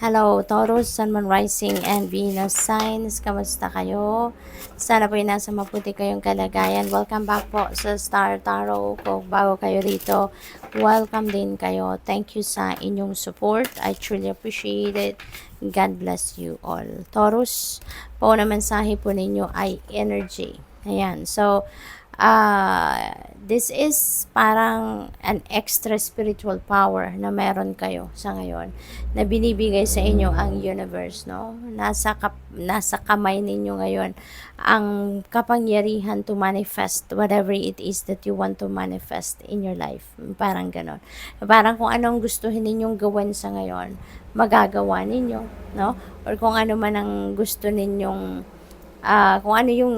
Hello, Taurus, Sun, Moon, Rising, and Venus signs. Kamusta kayo? Sana po nasa mabuti kayong kalagayan. Welcome back po sa Star Tarot. Kung bago kayo rito, welcome din kayo. Thank you sa inyong support. I truly appreciate it. God bless you all. Taurus, po na mensahe po ninyo ay energy. Ayan. So, this is parang an extra spiritual power na meron kayo sa ngayon na binibigay sa inyo ang universe, no? Nasa kamay ninyo ngayon ang kapangyarihan to manifest whatever it is that you want to manifest in your life. Parang ganon. Parang kung anong gustuhin ninyong gawin sa ngayon, magagawa ninyo, no? Or kung ano man ang gusto ninyong kung ano yung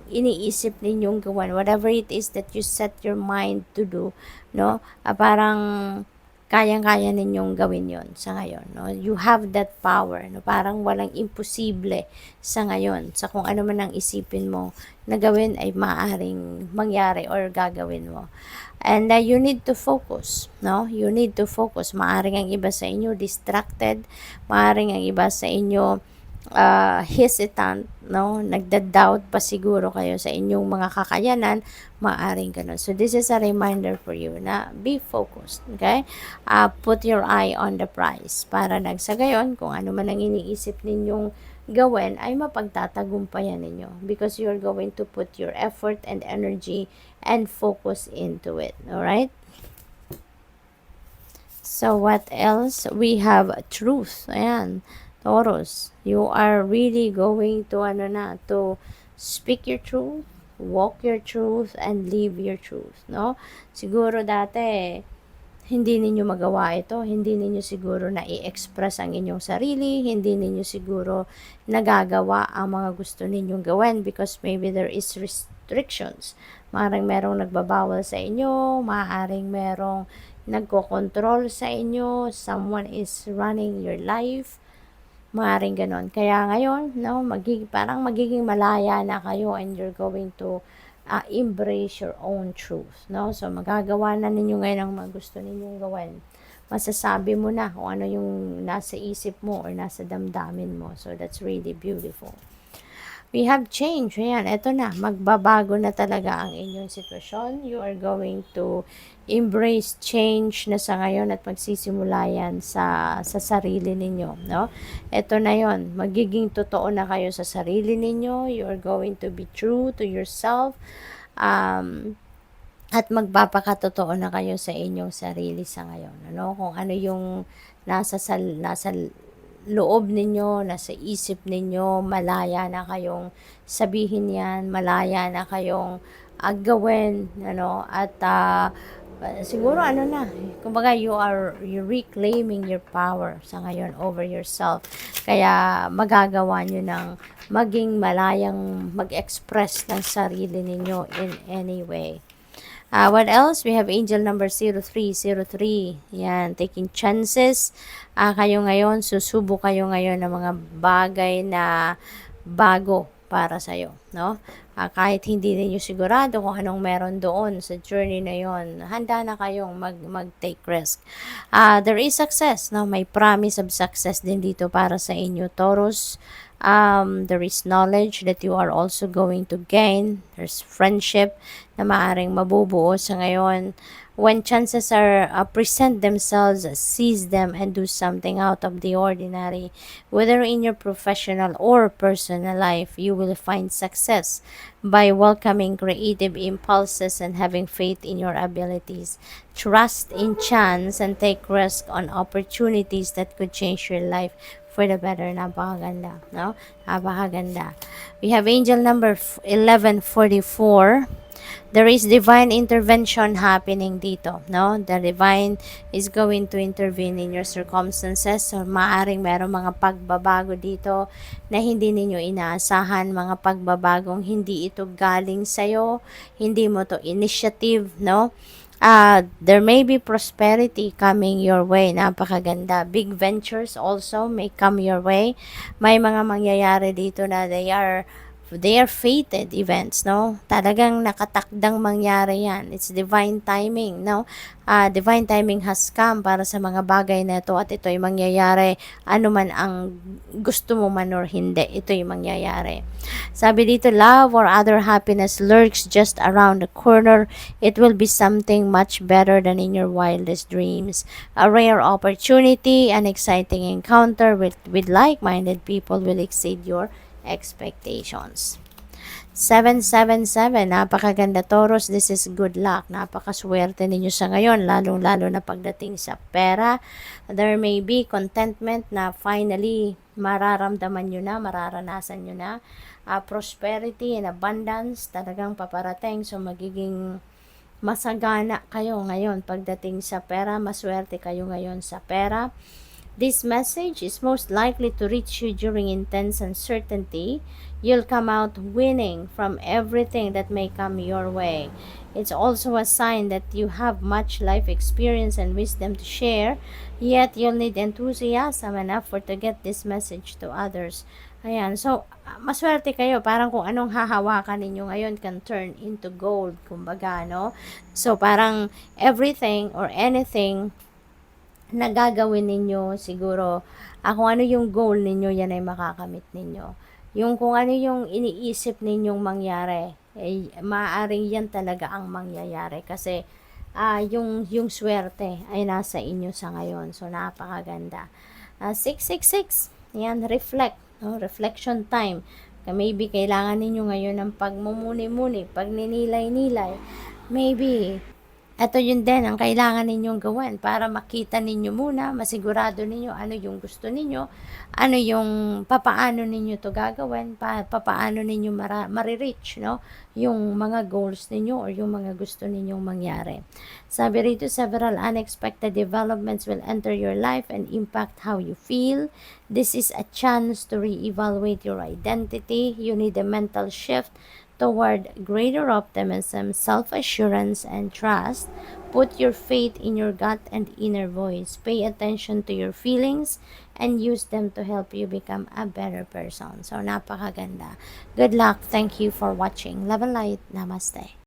iniisip ninyong gawin, whatever it is that you set your mind to do, no? Parang kayang-kaya ninyong gawin yon sa ngayon, no? You have that power, no? Parang walang imposible sa ngayon. Sa kung ano man ang isipin mo na gawin ay maaaring mangyari or gagawin mo. And you need to focus, no? You need to focus. Maaring ang iba sa inyo distracted, maaring ang iba sa inyo hesitant, no? Nagda-doubt pa siguro kayo sa inyong mga kakayanan, maaring ganun. So, this is a reminder for you na be focused, okay? Put your eye on the prize para nagsagayon, kung ano man ang iniisip ninyong gawin, ay mapagtatagumpayan ninyo because you're going to put your effort and energy and focus into it, alright? So, what else? We have truth. Ayan. Taurus, you are really going to to speak your truth, walk your truth, and live your truth, no? Siguro dati hindi ninyo magawa ito, hindi ninyo siguro na i-express ang inyong sarili, hindi ninyo siguro nagagawa ang mga gusto ninyong gawin because maybe there is restrictions. Maaaring merong nagbabawal sa inyo, maaaring merong nagko-control sa inyo, someone is running your life, maaaring ganon. Kaya ngayon, no, parang magiging malaya na kayo and you're going to embrace your own truth, no? So, magagawa na ninyo ngayon ang mga gusto ninyong gawin. Masasabi mo na kung ano yung nasa isip mo or nasa damdamin mo. So, that's really beautiful. We have change. Ayan, eto na. Magbabago na talaga ang inyong sitwasyon. You are going to embrace change na sa ngayon at magsisimula yan sa sarili ninyo, no? Eto na yon. Magiging totoo na kayo sa sarili ninyo. You are going to be true to yourself. At magpapakatotoo na kayo sa inyong sarili sa ngayon, ano? Kung ano yung nasa loob ninyo, nasa isip ninyo, malaya na kayong sabihin yan, malaya na kayong gawin, ano, at siguro kumbaga you're reclaiming your power sa ngayon over yourself. Kaya magagawa nyo ng maging malayang mag-express ng sarili ninyo in any way. What else? We have angel number 0303. Yan, taking chances. Kayo ngayon, susubok kayo ngayon ng mga bagay na bago para sa'yo, no? Kahit hindi ninyo sigurado kung anong meron doon sa journey na yon, handa na kayong mag-take risk. There is success, no? May promise of success din dito para sa inyo, Taurus. There is knowledge that you are also going to gain. There's friendship na maaring mabubuo sa ngayon. When chances are present themselves, seize them and do something out of the ordinary. Whether in your professional or personal life, you will find success by welcoming creative impulses and having faith in your abilities. Trust in chance and take risk on opportunities that could change your life for the better. Napakaganda, no? Napakaganda. We have angel number 1144. There is divine intervention happening dito, no? The divine is going to intervene in your circumstances. So, maaring merong mga pagbabago dito na hindi ninyo inaasahan, mga pagbabagong hindi ito galing sa'yo, hindi mo to initiative, no? There may be prosperity coming your way. Napakaganda. Big ventures also may come your way. May mga mangyayari dito na they are They are fated events, no? Talagang nakatakdang mangyari yan. It's divine timing, no? Divine timing has come para sa mga bagay na ito at ito ay mangyayari ano man ang gusto mo man or hindi. Ito ay mangyayari. Sabi dito, love or other happiness lurks just around the corner. It will be something much better than in your wildest dreams. A rare opportunity, an exciting encounter with like-minded people will exceed your expectations. 777, napakaganda Taurus, this is good luck. Napakaswerte ninyo sa ngayon, lalong-lalo na pagdating sa pera. There may be contentment na finally mararamdaman nyo na, mararanasan nyo na. Prosperity and abundance talagang paparating, so magiging masagana kayo ngayon pagdating sa pera, maswerte kayo ngayon sa pera. This message is most likely to reach you during intense uncertainty. You'll come out winning from everything that may come your way. It's also a sign that you have much life experience and wisdom to share, yet you'll need enthusiasm and effort to get this message to others. Ayan, so maswerte kayo, parang kung anong hahawakan ninyo ngayon can turn into gold, kumbaga, no? So parang everything or anything na gagawin ninyo, siguro, kung ano yung goal ninyo, yan ay makakamit ninyo. Yung kung ano yung iniisip ninyong mangyari, eh, maaaring yan talaga ang mangyayari. Kasi, yung swerte ay nasa inyo sa ngayon. So, napakaganda. 666, yan, reflect. No? Reflection time. Maybe kailangan ninyo ngayon ng pagmumuni-muni, pagninilay-nilay. Maybe ito yun din ang kailangan ninyong gawin para makita ninyo muna, masigurado ninyo ano yung gusto ninyo, ano yung papaano ninyo to gagawin, papaano ninyo marireach, no? Yung mga goals ninyo or yung mga gusto ninyong mangyari. Sabi rito, several unexpected developments will enter your life and impact how you feel. This is a chance to reevaluate your identity. You need a mental shift toward greater optimism, self-assurance, and trust. Put your faith in your gut and inner voice. Pay attention to your feelings and use them to help you become a better person. So, napakaganda. Good luck. Thank you for watching. Love and light. Namaste.